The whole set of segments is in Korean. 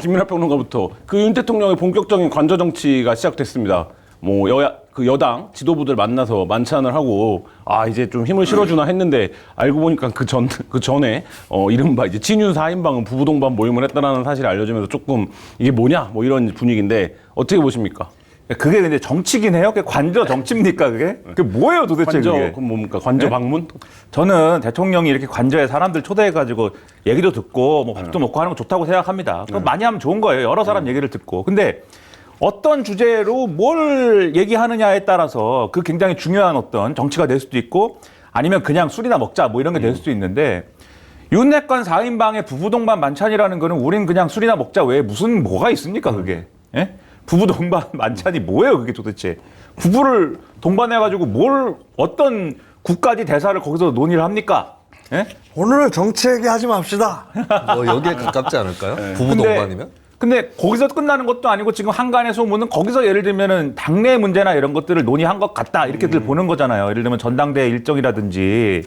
김민하 평론가부터 그 윤 대통령의 본격적인 관저 정치가 시작됐습니다. 뭐 여당 지도부들 만나서 만찬을 하고 이제 좀 힘을 실어주나 했는데 알고 보니까 그 전에 이른바 이제 친윤 4인방은 부부 동반 모임을 했다라는 사실이 알려지면서 조금 이게 뭐냐 뭐 이런 분위기인데 어떻게 보십니까? 그게 근데 정치긴 해요? 그게 관저 정치입니까, 그게? 그게 뭐예요, 도대체 관저, 그게? 그럼 뭡니까? 관저 네? 방문? 저는 대통령이 이렇게 관저에 사람들 초대해가지고 얘기도 듣고 뭐 밥도 먹고 하는 거 좋다고 생각합니다. 그거 많이 하면 좋은 거예요. 여러 사람 얘기를 듣고. 근데 어떤 주제로 뭘 얘기하느냐에 따라서 그 굉장히 중요한 어떤 정치가 될 수도 있고 아니면 그냥 술이나 먹자 뭐 이런 게 될 수도 있는데 윤핵관 4인방의 부부 동반 만찬이라는 거는 우린 그냥 술이나 먹자 외에 무슨 뭐가 있습니까, 그게? 예? 부부 동반 만찬이 뭐예요, 그게 도대체? 부부를 동반해가지고 뭘 어떤 국가지 대사를 거기서 논의를 합니까? 예? 오늘은 정치 얘기하지 맙시다. 뭐 여기에 가깝지 않을까요? 부부 근데- 동반이면? 근데 거기서 끝나는 것도 아니고 지금 한간의 소문은 거기서 예를 들면은 당내 문제나 이런 것들을 논의한 것 같다 이렇게들 보는 거잖아요. 예를 들면 전당대회 일정이라든지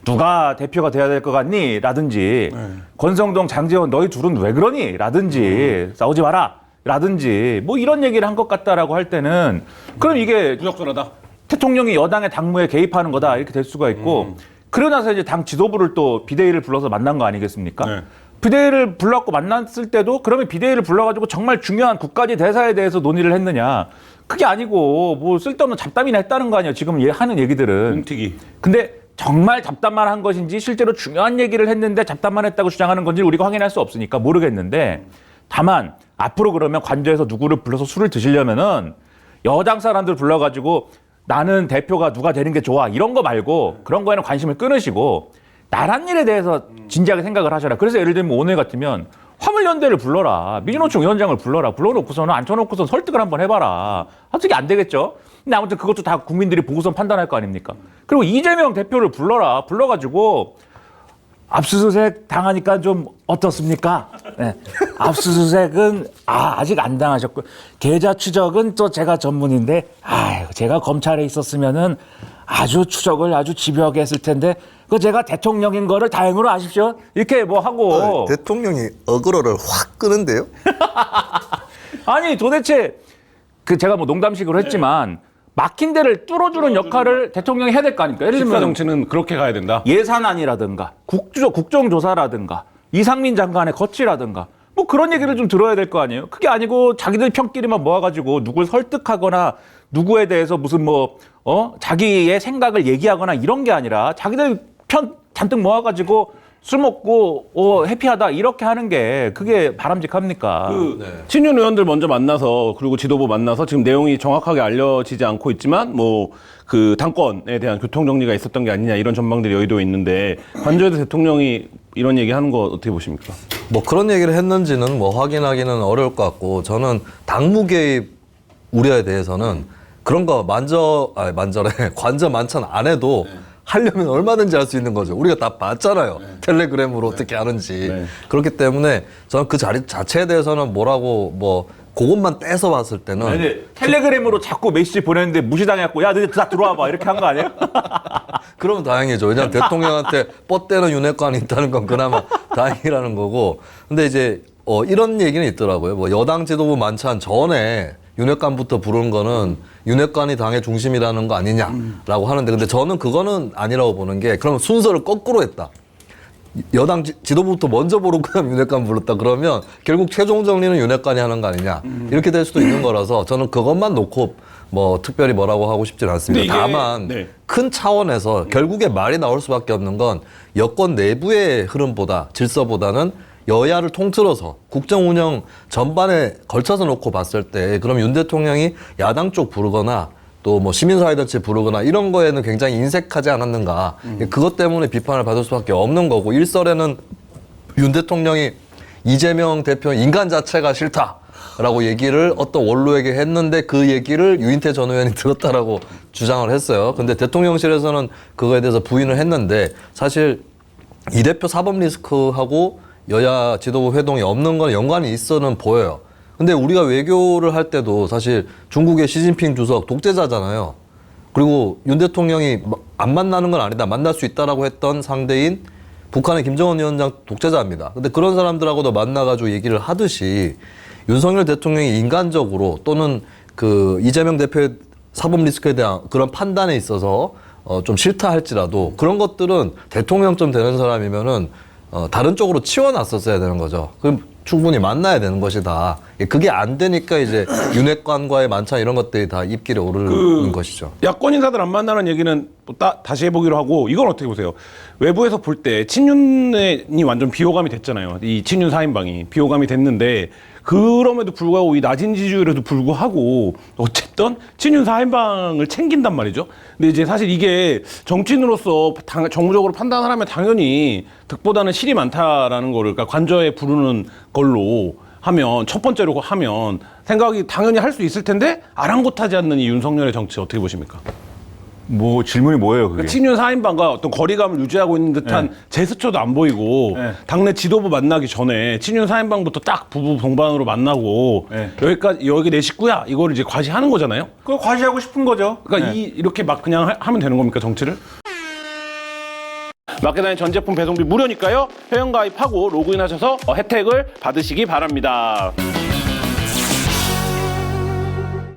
누가 대표가 돼야 될 것 같니? 라든지 권성동, 장제원 너희 둘은 왜 그러니? 라든지 싸우지 마라. 라든지 뭐 이런 얘기를 한 것 같다라고 할 때는 그럼 이게 부적절하다. 대통령이 여당의 당무에 개입하는 거다 이렇게 될 수가 있고 그러고 나서 이제 당 지도부를 또 비대위를 불러서 만난 거 아니겠습니까? 네. 비대위를 불렀고 만났을 때도 그러면 비대위를 불러가지고 정말 중요한 국가지 대사에 대해서 논의를 했느냐? 그게 아니고 뭐 쓸데없는 잡담이나 했다는 거 아니에요. 지금 하는 얘기들은. 뭉튀기. 근데 정말 잡담만 한 것인지 실제로 중요한 얘기를 했는데 잡담만 했다고 주장하는 건지 우리가 확인할 수 없으니까 모르겠는데 다만 앞으로 그러면 관저에서 누구를 불러서 술을 드시려면은 여당 사람들 불러가지고 나는 대표가 누가 되는 게 좋아 이런 거 말고 그런 거에는 관심을 끊으시고 나란 일에 대해서 진지하게 생각을 하셔라. 그래서 예를 들면 오늘 같으면 화물연대를 불러라. 민주노총 위원장을 불러놓고서는 앉혀놓고서 설득을 한번 해봐라. 어떻게 안 되겠죠? 근데 아무튼 그것도 다 국민들이 보고선 판단할 거 아닙니까? 그리고 이재명 대표를 불러라. 불러가지고 압수수색 당하니까 좀 어떻습니까? 네. 압수수색은 아직 안 당하셨고 계좌 추적은 또 제가 전문인데 제가 검찰에 있었으면은 아주 추적을 아주 집요하게 했을 텐데 그 제가 대통령인 거를 다행으로 아십시오. 이렇게 뭐 하고 대통령이 어그로를 확 끄는데요? 아니 도대체 그 제가 뭐 농담식으로 했지만 막힌 데를 뚫어주는 역할을 대통령이 해야 될 거 아닙니까? 예를 식사 들면 정치는 그렇게 가야 된다. 예산안이라든가 국정조사라든가 이상민 장관의 거치라든가 뭐 그런 얘기를 좀 들어야 될 거 아니에요. 그게 아니고 자기들 편끼리만 모아가지고 누굴 설득하거나 누구에 대해서 무슨 자기의 생각을 얘기하거나 이런 게 아니라 자기들 편 잔뜩 모아가지고 술 먹고 해피하다 이렇게 하는 게 그게 바람직합니까? 친윤 의원들 먼저 만나서 그리고 지도부 만나서 지금 내용이 정확하게 알려지지 않고 있지만 뭐 그 당권에 대한 교통 정리가 있었던 게 아니냐 이런 전망들이 여의도에 있는데 관저에서 대통령이 이런 얘기하는 거 어떻게 보십니까? 뭐 그런 얘기를 했는지는 뭐 확인하기는 어려울 것 같고 저는 당무 개입 우려에 대해서는 그런 거 관저 만찬 안 해도 하려면 얼마든지 할 수 있는 거죠. 우리가 다 봤잖아요. 텔레그램으로 어떻게 하는지. 그렇기 때문에 저는 그 자리 자체에 대해서는 뭐라고 그것만 떼서 봤을 때는 아니, 텔레그램으로 자꾸 메시지 보냈는데 무시당해갖고 야 너희들 다 들어와봐 이렇게 한 거 아니에요? 그러면 다행이죠. 왜냐하면 대통령한테 뻗대는 윤핵관이 있다는 건 그나마 다행이라는 거고. 근데 이제 이런 얘기는 있더라고요. 뭐 여당 지도부 만찬 전에 윤핵관부터 부른 거는 윤핵관이 당의 중심이라는 거 아니냐라고 하는데 근데 저는 그거는 아니라고 보는 게 그러면 순서를 거꾸로 했다. 여당 지도부부터 먼저 부르고 그다음 윤핵관 불렀다 그러면 결국 최종 정리는 윤핵관이 하는 거 아니냐 이렇게 될 수도 있는 거라서 저는 그것만 놓고 뭐 특별히 뭐라고 하고 싶지는 않습니다. 다만 큰 차원에서 결국에 말이 나올 수밖에 없는 건 여권 내부의 흐름보다 질서보다는 여야를 통틀어서 국정 운영 전반에 걸쳐서 놓고 봤을 때 그럼 윤 대통령이 야당 쪽 부르거나 또 뭐 시민사회단체 부르거나 이런 거에는 굉장히 인색하지 않았는가. 그것 때문에 비판을 받을 수밖에 없는 거고 일설에는 윤 대통령이 이재명 대표 인간 자체가 싫다라고 얘기를 어떤 원로에게 했는데 그 얘기를 유인태 전 의원이 들었다라고 주장을 했어요. 근데 대통령실에서는 그거에 대해서 부인을 했는데 사실 이 대표 사법 리스크하고 여야 지도부 회동이 없는 건 연관이 있어는 보여요. 근데 우리가 외교를 할 때도 사실 중국의 시진핑 주석 독재자잖아요. 그리고 윤 대통령이 안 만나는 건 아니다. 만날 수 있다라고 했던 상대인 북한의 김정은 위원장 독재자입니다. 근데 그런 사람들하고도 만나가지고 얘기를 하듯이 윤석열 대통령이 인간적으로 또는 그 이재명 대표의 사법 리스크에 대한 그런 판단에 있어서 좀 싫다 할지라도 그런 것들은 대통령쯤 되는 사람이면은 다른 쪽으로 치워놨었어야 되는 거죠. 그럼 충분히 만나야 되는 것이다. 그게 안 되니까 이제 윤핵관과의 만찬 이런 것들이 다 입길에 오르는 것이죠. 야권 인사들 안 만나는 얘기는 또 다시 해보기로 하고 이건 어떻게 보세요? 외부에서 볼 때 친윤이 완전 비호감이 됐잖아요. 이 친윤 4인방이 비호감이 됐는데 그럼에도 불구하고 이 낮은 지지율에도 불구하고 어쨌든 친윤 4인방을 챙긴단 말이죠. 근데 이제 사실 이게 정치인으로서 정무적으로 판단을 하면 당연히 득보다는 실이 많다라는 거를 그러니까 관저에 부르는 걸로 하면 첫 번째로 하면 생각이 당연히 할 수 있을 텐데 아랑곳하지 않는 이 윤석열의 정치 어떻게 보십니까? 뭐 질문이 뭐예요, 그게? 그러니까 친윤 4인방과 어떤 거리감을 유지하고 있는 듯한 제스처도 안 보이고 당내 지도부 만나기 전에 친윤 4인방부터 딱 부부 동반으로 만나고 여기 내 식구야 이거를 이제 과시하는 거잖아요. 그거 과시하고 싶은 거죠. 그러니까 이렇게 막 그냥 하면 되는 겁니까 정치를? 마켓다인 전 제품 배송비 무료니까요. 회원가입하고 로그인하셔서 혜택을 받으시기 바랍니다.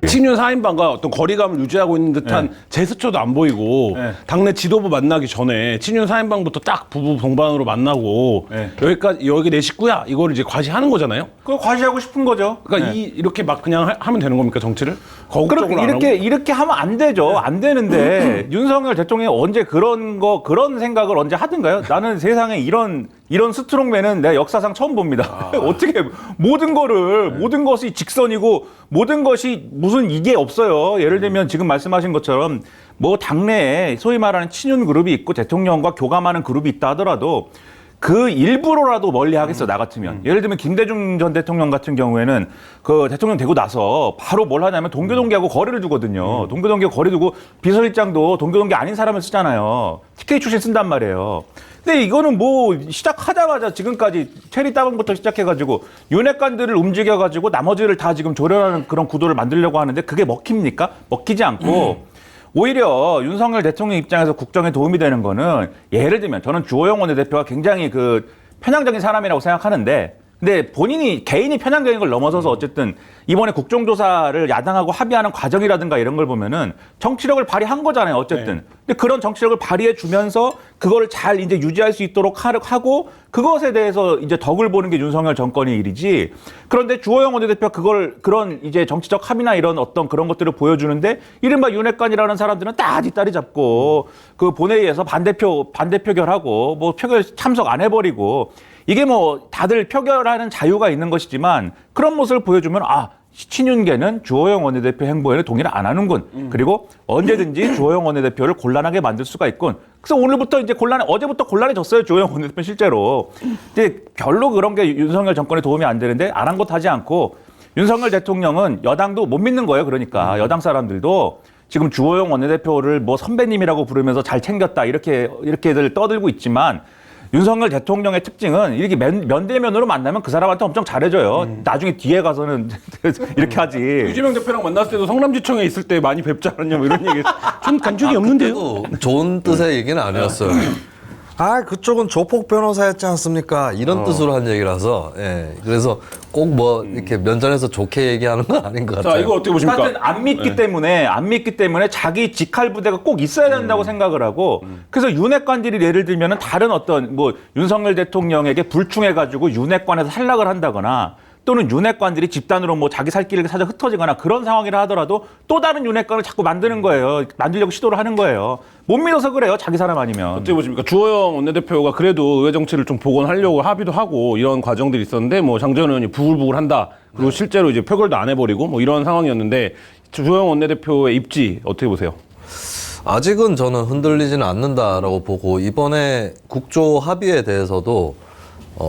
친윤 4인방과 어떤 거리감을 유지하고 있는 듯한 제스처도 안 보이고 당내 지도부 만나기 전에 친윤 4인방부터 딱 부부 동반으로 만나고 여기 내 식구야 이거를 이제 과시하는 거잖아요. 그거 과시하고 싶은 거죠. 그러니까 이렇게 막 그냥 하면 되는 겁니까 정치를? 그렇게 이렇게 하면 안 되죠. 안 되는데 윤석열 대통령이 언제 그런 생각을 언제 하든가요? 나는 세상에 이런 스트롱맨은 내가 역사상 처음 봅니다. 어떻게 모든 것이 직선이고 모든 것이 무슨 이게 없어요. 예를 들면 지금 말씀하신 것처럼 뭐 당내에 소위 말하는 친윤 그룹이 있고 대통령과 교감하는 그룹이 있다 하더라도 그 일부러라도 멀리 하겠어, 나 같으면. 예를 들면 김대중 전 대통령 같은 경우에는 그 대통령 되고 나서 바로 뭘 하냐면 동교동계하고 거리를 두거든요. 동교동계 거리 두고 비서실장도 동교동계 아닌 사람을 쓰잖아요. TK 출신 쓴단 말이에요. 근데 이거는 뭐 시작하자마자 지금까지 체리 따봉부터 시작해가지고 윤핵관들을 움직여가지고 나머지를 다 지금 조련하는 그런 구도를 만들려고 하는데 그게 먹힙니까? 먹히지 않고 오히려 윤석열 대통령 입장에서 국정에 도움이 되는 거는 예를 들면 저는 주호영 원내대표가 굉장히 그 편향적인 사람이라고 생각하는데 근데 개인이 편향적인 걸 넘어서서 어쨌든 이번에 국정조사를 야당하고 합의하는 과정이라든가 이런 걸 보면은 정치력을 발휘한 거잖아요, 어쨌든. 근데 그런 정치력을 발휘해 주면서 그거를 잘 이제 유지할 수 있도록 하고 그것에 대해서 이제 덕을 보는 게 윤석열 정권의 일이지. 그런데 주호영 원내대표가 그런 이제 정치적 합의나 이런 어떤 그런 것들을 보여주는데 이른바 윤핵관이라는 사람들은 다 뒷다리 잡고 그 본회의에서 반대표결하고 뭐 표결 참석 안 해버리고 이게 뭐 다들 표결하는 자유가 있는 것이지만 그런 모습을 보여주면 친윤계는 주호영 원내대표 행보에는 동의를 안 하는군. 그리고 언제든지 주호영 원내대표를 곤란하게 만들 수가 있군. 그래서 오늘부터 이제 어제부터 곤란해졌어요. 주호영 원내대표 실제로. 이제 별로 그런 게 윤석열 정권에 도움이 안 되는데 아랑곳하지 않고 윤석열 대통령은 여당도 못 믿는 거예요. 그러니까 여당 사람들도 지금 주호영 원내대표를 뭐 선배님이라고 부르면서 잘 챙겼다 이렇게들 떠들고 있지만 윤석열 대통령의 특징은 이렇게 면대면으로 만나면 그 사람한테 엄청 잘해줘요. 나중에 뒤에 가서는 이렇게 하지. 이재명 대표랑 만났을 때도 성남지청에 있을 때 많이 뵙지 않았냐 뭐 이런 얘기 좀 간적이 없는데요. 그때도 좋은 뜻의 얘기는 아니었어요. 그쪽은 조폭 변호사였지 않습니까? 이런 뜻으로 한 얘기라서 그래서 꼭 뭐 이렇게 면전에서 좋게 얘기하는 건 아닌 것 같아요. 자, 이거 어떻게 보십니까? 하여튼 안 믿기 때문에 자기 직할 부대가 꼭 있어야 된다고 생각을 하고 그래서 윤핵관들이 예를 들면은 다른 어떤 뭐 윤석열 대통령에게 불충해가지고 윤핵관에서 탈락을 한다거나 또는 윤핵관들이 집단으로 뭐 자기 살 길을 찾아 흩어지거나 그런 상황이라 하더라도 또 다른 윤핵관을 자꾸 만드는 거예요. 만들려고 시도를 하는 거예요. 못 믿어서 그래요. 자기 사람 아니면. 어떻게 보십니까? 주호영 원내대표가 그래도 의회 정치를 좀 복원하려고 합의도 하고 이런 과정들이 있었는데 뭐 장재원 의원이 부글부글한다. 그리고 실제로 이제 표결도 안 해버리고 뭐 이런 상황이었는데 주호영 원내대표의 입지 어떻게 보세요? 아직은 저는 흔들리지는 않는다라고 보고 이번에 국조 합의에 대해서도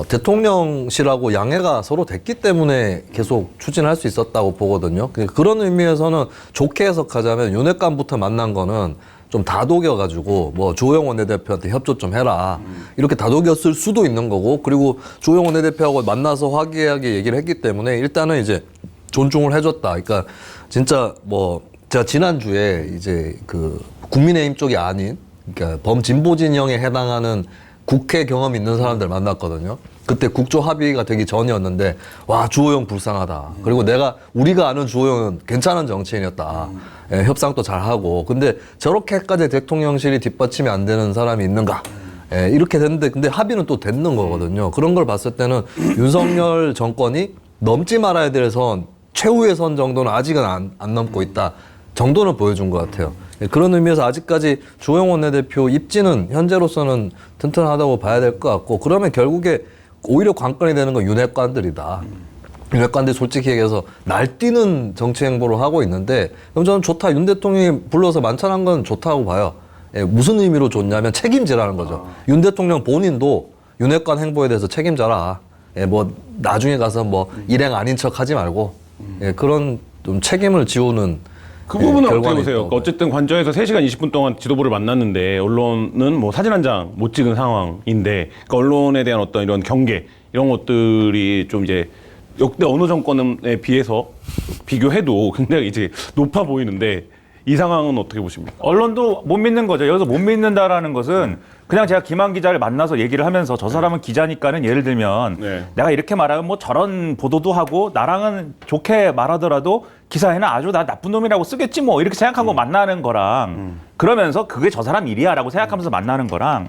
대통령실하고 양해가 서로 됐기 때문에 계속 추진할 수 있었다고 보거든요. 그런 의미에서는 좋게 해석하자면 윤핵관부터 만난 거는 좀 다독여가지고 뭐 주호영 원내대표한테 협조 좀 해라 이렇게 다독였을 수도 있는 거고 그리고 주호영 원내대표하고 만나서 화기애애하게 얘기를 했기 때문에 일단은 이제 존중을 해줬다. 그러니까 진짜 뭐 제가 지난주에 이제 그 국민의힘 쪽이 아닌 그러니까 범진보 진영에 해당하는 국회 경험 있는 사람들 만났거든요. 그때 국조 합의가 되기 전이었는데 와 주호영 불쌍하다. 그리고 우리가 아는 주호영은 괜찮은 정치인이었다. 예, 협상도 잘하고. 근데 저렇게까지 대통령실이 뒷받침이 안 되는 사람이 있는가? 예, 이렇게 됐는데 근데 합의는 또 됐는 거거든요. 그런 걸 봤을 때는 윤석열 정권이 넘지 말아야 될 선, 최후의 선 정도는 아직은 안 넘고 있다. 정도는 보여준 것 같아요. 예, 그런 의미에서 아직까지 주호영 원내대표 입지는 현재로서는 튼튼하다고 봐야 될 것 같고 그러면 결국에 오히려 관건이 되는 건 윤핵관들이다. 윤핵관들이 솔직히 얘기해서 날뛰는 정치 행보를 하고 있는데 그럼 저는 좋다. 윤 대통령이 불러서 만찬한 건 좋다고 봐요. 예, 무슨 의미로 좋냐면 책임지라는 거죠. 윤 대통령 본인도 윤핵관 행보에 대해서 책임져라. 예, 뭐 나중에 가서 뭐 일행 아닌 척 하지 말고 예, 그런 좀 책임을 지우는 그 부분은 어떻게 결과는 보세요? 있다고 어쨌든 관저에서 3시간 20분 동안 지도부를 만났는데 언론은 뭐 사진 한 장 못 찍은 상황인데 그러니까 언론에 대한 어떤 이런 경계 이런 것들이 좀 이제 역대 어느 정권에 비해서 비교해도 굉장히 이제 높아 보이는데 이 상황은 어떻게 보십니까? 언론도 못 믿는 거죠. 여기서 못 믿는다라는 것은 그냥 제가 김한 기자를 만나서 얘기를 하면서 저 사람은 기자니까는 예를 들면 네. 내가 이렇게 말하면 뭐 저런 보도도 하고 나랑은 좋게 말하더라도 기사에는 아주 나 나쁜 놈이라고 쓰겠지 뭐 이렇게 생각하고 만나는 거랑 그러면서 그게 저 사람 일이야라고 생각하면서 만나는 거랑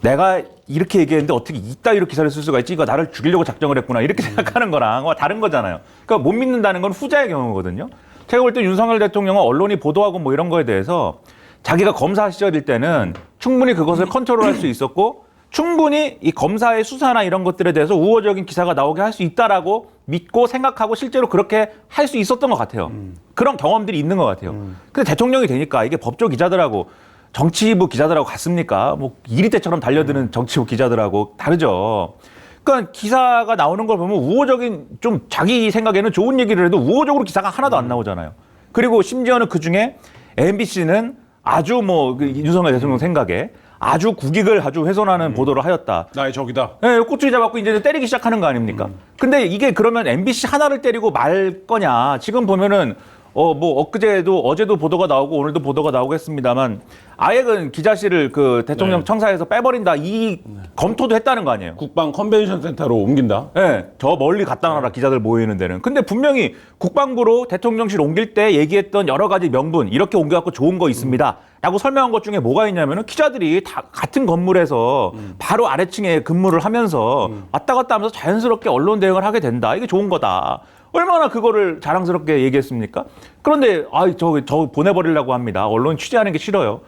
내가 이렇게 얘기했는데 어떻게 이따위로 기사를 쓸 수가 있지? 이거 나를 죽이려고 작정을 했구나 이렇게 생각하는 거랑 다른 거잖아요. 그러니까 못 믿는다는 건 후자의 경우거든요. 제가 볼 때 윤석열 대통령은 언론이 보도하고 뭐 이런 거에 대해서 자기가 검사 시절일 때는 충분히 그것을 컨트롤할 수 있었고 충분히 이 검사의 수사나 이런 것들에 대해서 우호적인 기사가 나오게 할 수 있다라고 믿고 생각하고 실제로 그렇게 할 수 있었던 것 같아요. 그런 경험들이 있는 것 같아요. 근데 대통령이 되니까 이게 법조 기자들하고 정치부 기자들하고 같습니까? 뭐 이리 때처럼 달려드는 정치부 기자들하고 다르죠. 그러니까 기사가 나오는 걸 보면 우호적인 좀 자기 생각에는 좋은 얘기를 해도 우호적으로 기사가 하나도 안 나오잖아요. 그리고 심지어는 그중에 MBC는 아주 뭐 윤석열 대통령 생각에 아주 국익을 아주 훼손하는 보도를 하였다. 나의 적이다. 네, 꼬투리 잡았고 이제 때리기 시작하는 거 아닙니까? 근데 이게 그러면 MBC 하나를 때리고 말 거냐? 지금 보면은 뭐 엊그제도 어제도 보도가 나오고 오늘도 보도가 나오고 했습니다만 아예 그 기자실을 그 대통령 네. 청사에서 빼버린다 이 검토도 했다는 거 아니에요? 국방 컨벤션 센터로 옮긴다. 네, 저 멀리 갖다 놔라 기자들 모이는 데는. 근데 분명히 국방부로 대통령실 옮길 때 얘기했던 여러 가지 명분 이렇게 옮겨갖고 좋은 거 있습니다. 라고 설명한 것 중에 뭐가 있냐면은 기자들이 다 같은 건물에서 바로 아래층에 근무를 하면서 왔다 갔다 하면서 자연스럽게 언론 대응을 하게 된다. 이게 좋은 거다. 얼마나 그거를 자랑스럽게 얘기했습니까? 그런데 저 보내버리려고 합니다. 언론 취재하는 게 싫어요.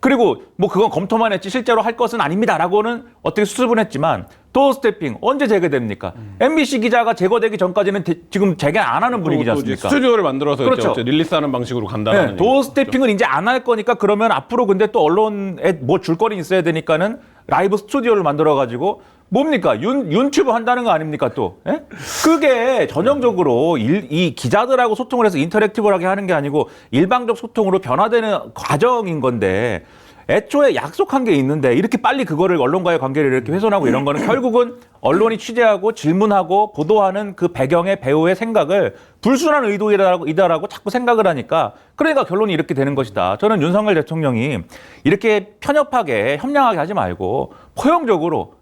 그리고 뭐 그건 검토만 했지 실제로 할 것은 아닙니다라고는 어떻게 수습은 했지만 도어 스태핑 언제 재개됩니까? MBC 기자가 제거되기 전까지는 지금 재개 안 하는 분위기지 않습니까? 스튜디오를 만들어서 그렇죠. 이제 릴리스하는 방식으로 간다는. 네, 도어 스태핑은 이제 안 할 거니까 그러면 앞으로 근데 또 언론에 뭐 줄거리 있어야 되니까는 라이브 스튜디오를 만들어가지고 뭡니까? 윤튜브 한다는 거 아닙니까 또? 예? 그게 전형적으로 이 기자들하고 소통을 해서 인터랙티브하게 하는 게 아니고 일방적 소통으로 변화되는 과정인 건데 애초에 약속한 게 있는데 이렇게 빨리 그거를 언론과의 관계를 이렇게 훼손하고 이런 거는 결국은 언론이 취재하고 질문하고 보도하는 그 배경의 배우의 생각을 불순한 의도이다라고 자꾸 생각을 하니까 그러니까 결론이 이렇게 되는 것이다. 저는 윤석열 대통령이 이렇게 편협하게 협량하게 하지 말고 포용적으로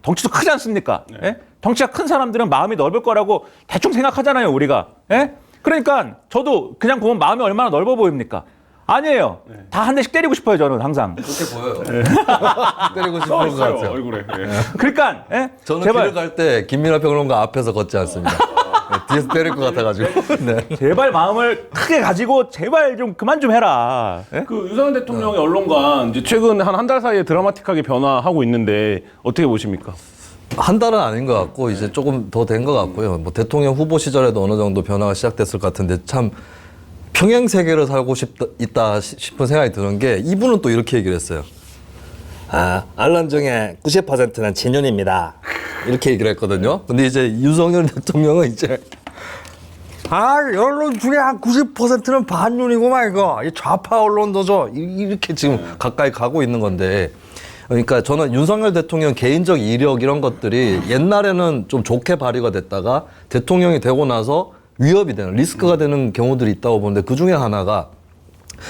덩치도 크지 않습니까? 덩치가 큰 사람들은 마음이 넓을 거라고 대충 생각하잖아요, 우리가. 그러니까 저도 그냥 보면 마음이 얼마나 넓어 보입니까? 아니에요. 다 한 대씩 때리고 싶어요, 저는 항상. 그렇게 보여요. 때리고 싶은 것 있어요, 같아요. 얼굴에. 그러니까 저는 제발 길을 갈 때 김민하 평론가 앞에서 걷지 않습니다. 네, 뒤에서 때릴 것 같아가지고. 네. 제발 마음을 크게 가지고 제발 좀 그만 좀 해라. 그 윤석열 대통령의 언론관 이제 최근 한 달 사이에 드라마틱하게 변화하고 있는데 어떻게 보십니까? 한 달은 아닌 것 같고 이제 조금 더 된 것 같고요. 뭐 대통령 후보 시절에도 어느 정도 변화가 시작됐을 것 같은데 참 평행 세계를 살고 있다 싶은 생각이 드는 게 이분은 또 이렇게 얘기를 했어요. 알란 중에 90%는 진윤입니다. 이렇게 얘기를 했거든요. 근데 이제 윤석열 대통령은 이제 언론 중에 한 90%는 반윤이구만 이거. 이 좌파 언론도죠. 이렇게 지금 가까이 가고 있는 건데 그러니까 저는 윤석열 대통령 개인적 이력 이런 것들이 옛날에는 좀 좋게 발휘가 됐다가 대통령이 되고 나서 위협이 되는 리스크가 되는 경우들이 있다고 보는데 그 중에 하나가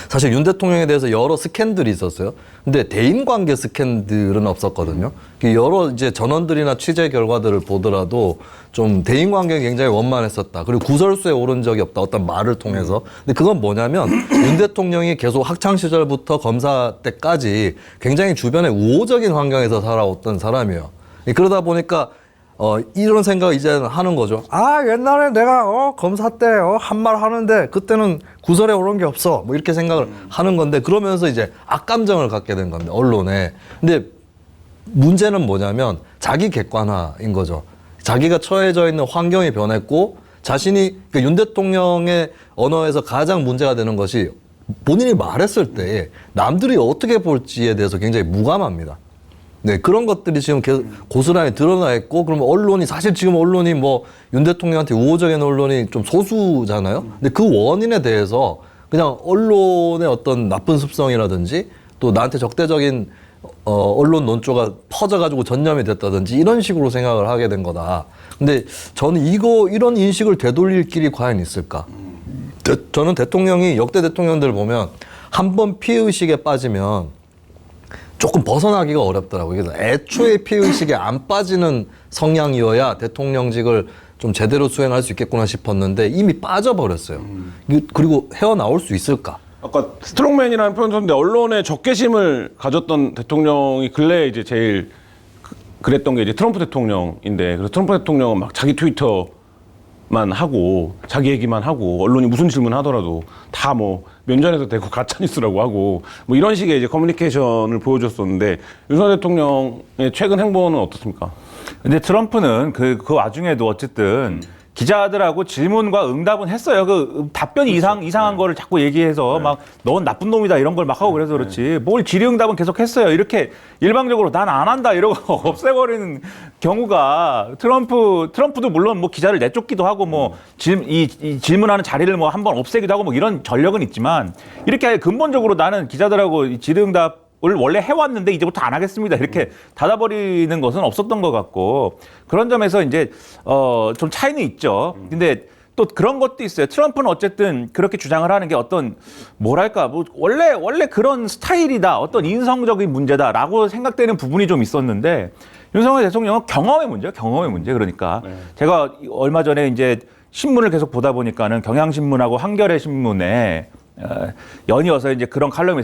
사실 윤 대통령에 대해서 여러 스캔들이 있었어요. 근데 대인관계 스캔들은 없었거든요. 여러 이제 전원들이나 취재 결과들을 보더라도 좀 대인관계가 굉장히 원만했었다. 그리고 구설수에 오른 적이 없다. 어떤 말을 통해서. 근데 그건 뭐냐면 윤 대통령이 계속 학창 시절부터 검사 때까지 굉장히 주변에 우호적인 환경에서 살아왔던 사람이에요. 그러다 보니까 이런 생각을 이제는 하는 거죠. 아, 옛날에 내가 검사 때 한 말 하는데 그때는 구설에 오른 게 없어. 뭐 이렇게 생각을 하는 건데 그러면서 이제 악감정을 갖게 된 건데 언론에. 근데 문제는 뭐냐면 자기 객관화인 거죠. 자기가 처해져 있는 환경이 변했고 자신이 그러니까 윤 대통령의 언어에서 가장 문제가 되는 것이 본인이 말했을 때 남들이 어떻게 볼지에 대해서 굉장히 무감합니다. 네, 그런 것들이 지금 계속 고스란히 드러나 있고, 그러면 언론이, 사실 지금 언론이 뭐, 윤 대통령한테 우호적인 언론이 좀 소수잖아요? 근데 그 원인에 대해서 그냥 언론의 어떤 나쁜 습성이라든지 또 나한테 적대적인, 언론 논조가 퍼져가지고 전염이 됐다든지 이런 식으로 생각을 하게 된 거다. 근데 저는 이런 인식을 되돌릴 길이 과연 있을까? 저는 대통령이, 역대 대통령들 보면 한 번 피해의식에 빠지면 조금 벗어나기가 어렵더라고요. 그래서 애초에 피해의식에 안 빠지는 성향이어야 대통령직을 좀 제대로 수행할 수 있겠구나 싶었는데 이미 빠져버렸어요. 그리고 헤어나올 수 있을까? 아까 스트롱맨이라는 표현 썼는데 언론에 적개심을 가졌던 대통령이 근래에 이제 제일 그랬던 게 이제 트럼프 대통령인데, 그래서 트럼프 대통령은 막 자기 트위터만 하고 자기 얘기만 하고 언론이 무슨 질문 하더라도 다 뭐 면전에서 대고 가짜뉴스라고 하고 뭐 이런 식의 이제 커뮤니케이션을 보여줬었는데 윤석열 대통령의 최근 행보는 어떻습니까? 근데 트럼프는 그 와중에도 어쨌든 기자들하고 질문과 응답은 했어요. 그 답변이 이상한 거를 자꾸 얘기해서 막 넌 나쁜 놈이다 이런 걸 막 하고 그래서 그렇지 뭘 질의응답은 계속 했어요. 이렇게 일방적으로 난 안 한다 이러고 없애버리는 경우가 트럼프도 물론 뭐 기자를 내쫓기도 하고 뭐 이 질문하는 자리를 뭐 한번 없애기도 하고 뭐 이런 전력은 있지만 이렇게 근본적으로 나는 기자들하고 이 질의응답 을 원래 해왔는데 이제부터 안 하겠습니다. 이렇게 닫아버리는 것은 없었던 것 같고 그런 점에서 이제 좀 차이는 있죠. 근데 또 그런 것도 있어요. 트럼프는 어쨌든 그렇게 주장을 하는 게 어떤 뭐랄까 뭐 원래 그런 스타일이다. 어떤 인성적인 문제다라고 생각되는 부분이 좀 있었는데 윤석열 대통령은 경험의 문제예요. 경험의 문제. 그러니까 제가 얼마 전에 이제 신문을 계속 보다 보니까는 경향신문하고 한겨레 신문에 연이어서 이제 그런 칼럼이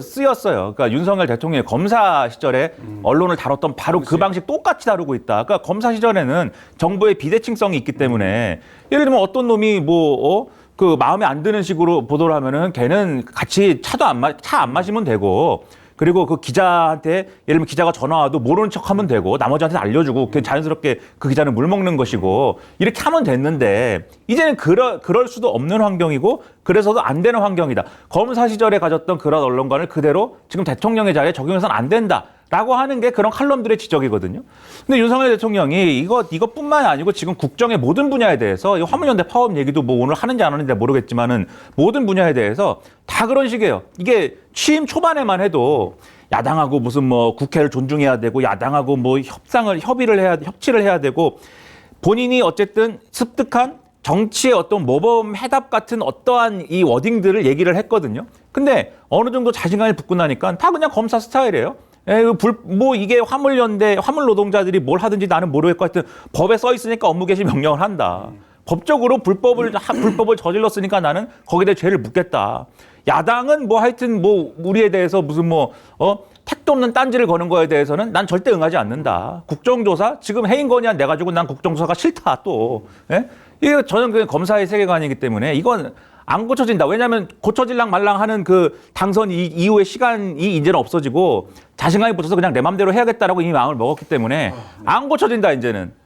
쓰였어요. 그러니까 윤석열 대통령의 검사 시절에 언론을 다뤘던 바로 그 방식 똑같이 다루고 있다. 그러니까 검사 시절에는 정부의 비대칭성이 있기 때문에 예를 들면 어떤 놈이 그 마음에 안 드는 식으로 보도를 하면은 걔는 같이 차 안 마시면 되고 그리고 그 기자한테 예를 들면 기자가 전화 와도 모르는 척하면 되고 나머지한테 알려주고 그냥 자연스럽게 그 기자는 물먹는 것이고 이렇게 하면 됐는데 이제는 그럴 수도 없는 환경이고 그래서도 안 되는 환경이다. 검사 시절에 가졌던 그런 언론관을 그대로 지금 대통령의 자리에 적용해서는 안 된다라고 하는 게 그런 칼럼들의 지적이거든요. 근데 윤석열 대통령이 이것뿐만이 아니고 지금 국정의 모든 분야에 대해서 이 화물연대 파업 얘기도 뭐 오늘 하는지 안 하는지 모르겠지만은 모든 분야에 대해서 다 그런 식이에요. 이게 취임 초반에만 해도 야당하고 무슨 뭐 국회를 존중해야 되고 야당하고 뭐 협치를 해야 되고 본인이 어쨌든 습득한 정치의 어떤 모범 해답 같은 어떠한 이 워딩들을 얘기를 했거든요. 근데 어느 정도 자신감이 붙고 나니까 다 그냥 검사 스타일이에요. 뭐 이게 화물연대, 화물 노동자들이 뭘 하든지 나는 모르겠고 하여튼 법에 써 있으니까 업무 개시 명령을 한다. 법적으로 불법을 저질렀으니까 나는 거기에 대해 죄를 묻겠다. 야당은 뭐 하여튼 뭐 우리에 대해서 무슨 택도 없는 딴지를 거는 거에 대해서는 난 절대 응하지 않는다. 국정조사 지금 해임 건의안 내가지고 난 국정조사가 싫다 또. 예? 이게 저는 그 검사의 세계관이기 때문에 이건 안 고쳐진다. 왜냐하면 고쳐질랑 말랑 하는 그 당선 이후의 시간이 이제는 없어지고 자신감이 붙어서 그냥 내 맘대로 해야겠다라고 이미 마음을 먹었기 때문에 안 고쳐진다 이제는.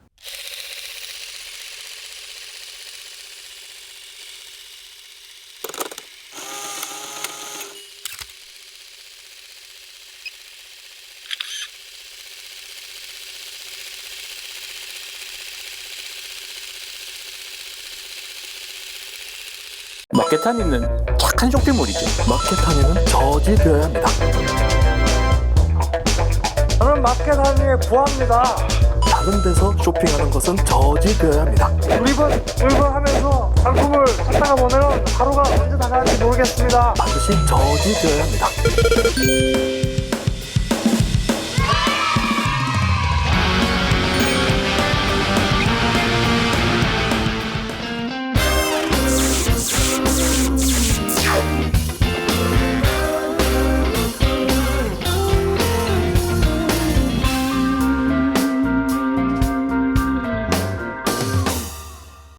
마케타니는 착한 쇼핑몰이죠. 마켓하니는 저지되어야 합니다. 저는 마켓하니에 구합니다. 다른 데서 쇼핑하는 것은 저지되어야 합니다. 울분하면서 상품을 찾다가 보면 하루가 언제 다 가는지 모르겠습니다. 반드시 저지되어야 합니다.